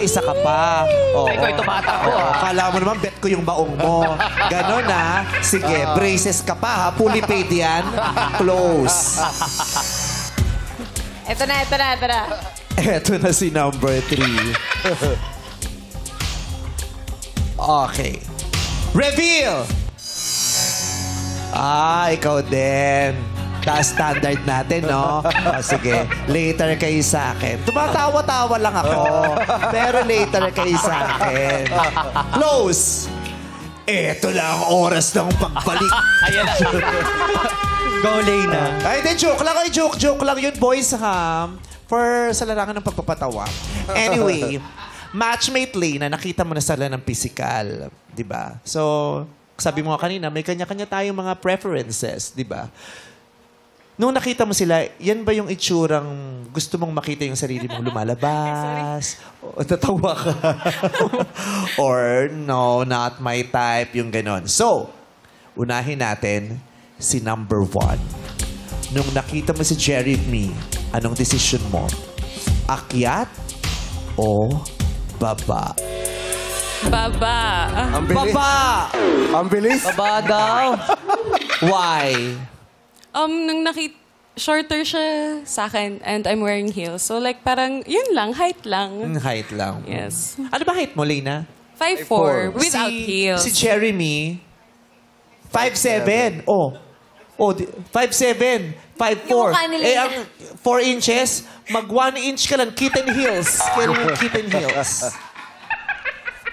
Isa ka pa. Ikaw ay tumatakbo. Kala mo naman, bet ko yung baong mo. Ganon na. Sige, braces ka pa ha. Fully paid yan. Close. Ito na. Eto na si number 3. Okay. Reveal! Ikaw din. Taas standard natin, no? Sige, later kayo sa akin. Tumatawa-tawa lang ako. Pero later kayo sa akin. Close! Eto na ang oras ng pagbalik. Ayan na. Go, Lena. Ay, di, joke lang. Ay, joke lang yun, boys, ha? For sa larangan ng pagpapatawa. Anyway, matchmate Lena, nakita mo na sila ng physical. Diba? So, sabi mo nga kanina, may kanya-kanya tayong mga preferences. Diba? Nung nakita mo sila, yan ba yung itsurang gusto mong makita yung sarili mong lumalabas? O tatawa ka? Or, no, not my type, yung ganon. So, unahin natin si number 1. Nung nakita mo si Jeremy, anong decision mo? Akyat o baba? Baba. Ang bilis. Baba! Ang bilis. Baba daw. Why? Nung shorter siya sa akin and I'm wearing heels. So like parang, yun lang, height lang. Height lang. Yes. Ano ba height mo, Lena? 5'4", without heels. Si Jeremy, 5'7". 5'7", 5'4". Yung mukha ni Lena. ang 4 inches, mag 1 inch ka lang, kitten heels. Kitten heels.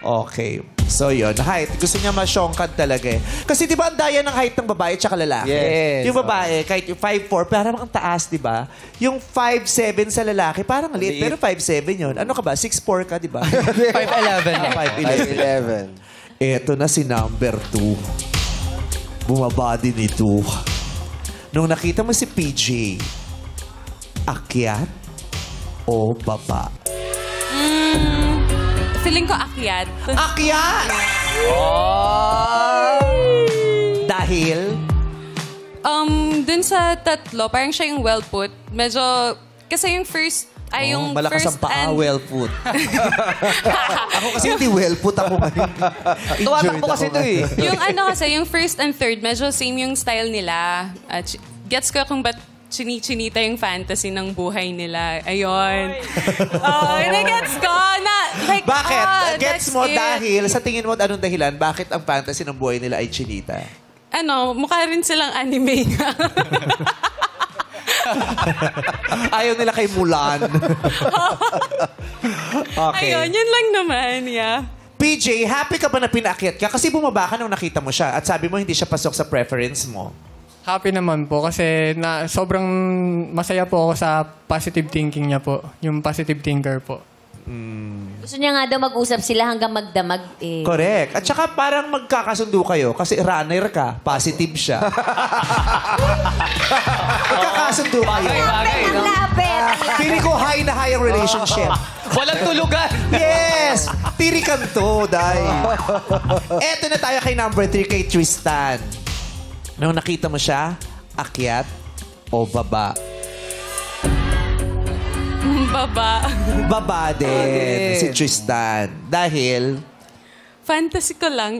Okay. So yun, height. Gusto niya masyongkad talaga eh. Kasi di ba ang daya ng height ng babae tsaka lalaki? Yes. Yung babae, kahit yung 5'4", parang ang taas, di ba? Yung 5'7" sa lalaki, parang liit. Pero 5'7" yun. Ano ka ba? 6'4" ka, di ba? 5'11". 5'11". Eto na si number 2. Bumaba din ito. Nung nakita mo si PJ, akyat o baba? Feeling ko akyat. Akyat! Dahil? Dun sa tatlo, parang siya yung well put. Medyo, kasi yung first, yung malakas first ang paa, well put. Ako kasi hindi well put ako ngayon. Tumatakbo kasi ito eh. Yung yung first and third, medyo same yung style nila. Gets ko kung ba't chini-chinita yung fantasy ng buhay nila. Ayun. Gets ko na, like, Bakit? Gets that's mo it. dahil, sa tingin mo anong dahilan, bakit ang fantasy ng buhay nila ay chinita? Mukha rin silang anime nga. Ayaw nila kay Mulan. Okay. Ayun, yun lang naman, yeah. PJ, happy ka ba na pinaakyat ka? Kasi bumaba ka nung nakita mo siya at sabi mo hindi siya pasok sa preference mo. Happy naman po kasi sobrang masaya po ako sa positive thinking niya po. Yung positive thinker po. Gusto niya nga daw mag-usap sila hanggang magdamag eh. Correct. At saka parang magkakasundo kayo kasi runner ka, positive siya. Magkakasundo kayo. Bagay, no? Lapit! Pili ko high na high ang relationship. Walang tulugan. Yes! Tirikan to, Day. Eto na tayo kay number 3, kay Tristan. Nung nakita mo siya, akyat o baba? Baba. Baba din si Tristan. Dahil... Fantasy ko lang.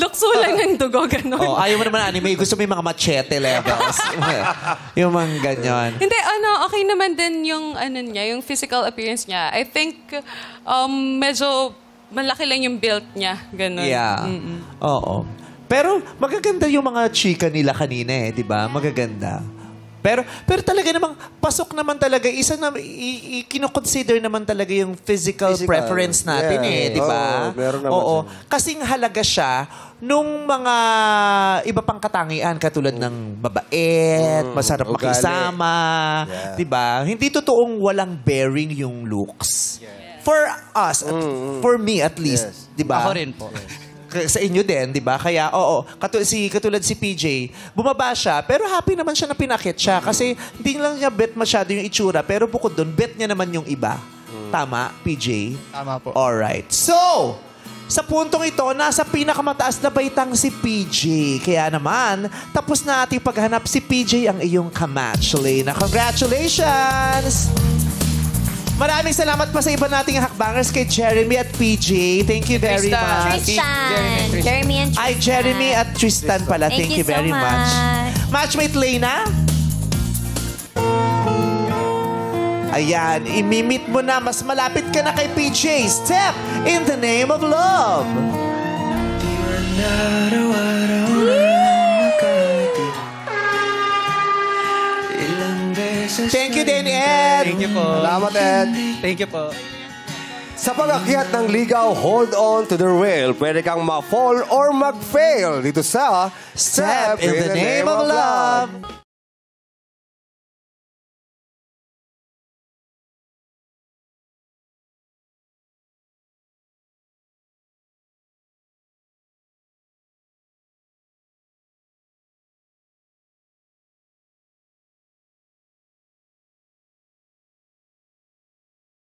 Lukso lang ng dugo, gano'n. ayaw mo naman anime. Gusto mo yung mga machete levels. Yung mga ganyan. Hindi, okay naman din yung, yung physical appearance niya. I think, medyo malaki lang yung build niya. Gano'n. Yeah. Oo. Pero magaganda yung mga chika nila kanina eh, di ba? Magaganda. Pero talaga namang, pasok naman talaga, isa na, kinoconsider naman talaga yung physical preference natin eh, di ba? Meron naman siya. Kasing halaga siya nung mga iba pang katangian, katulad ng babait, masarap ugali. makisama, di ba? Hindi totoong walang bearing yung looks. For us, for me at least, di ba? Ako rin po. Sa inyo din, di ba? Kaya, katulad si PJ, bumaba siya, pero happy naman siya na pinakit siya. Kasi hindi lang niya bet masyado yung itsura, pero bukod doon, bet niya naman yung iba. Tama, PJ? Tama po. Alright. So, sa puntong ito, nasa pinakamataas na baitang si PJ. Kaya naman, tapos na ating paghanap si PJ ang iyong kamatch, Lena. Congratulations! Maraming salamat pa sa iba nating hakbangers kay Jeremy at PJ. Thank you very much. Tristan. Jeremy and Tristan. Ay, Jeremy at Tristan pala. Thank you very so much. Matchmate Lena? Ayan, imimit mo na. Mas malapit ka na kay PJ. Step in the name of love. Thank you, Danny Ed. Thank you po. Salamat, Ed. Thank you po. Sa pag-akyat ng ligaw, hold on to the rail. Pwede kang ma-fall or mag-fail dito sa Step in the name of love.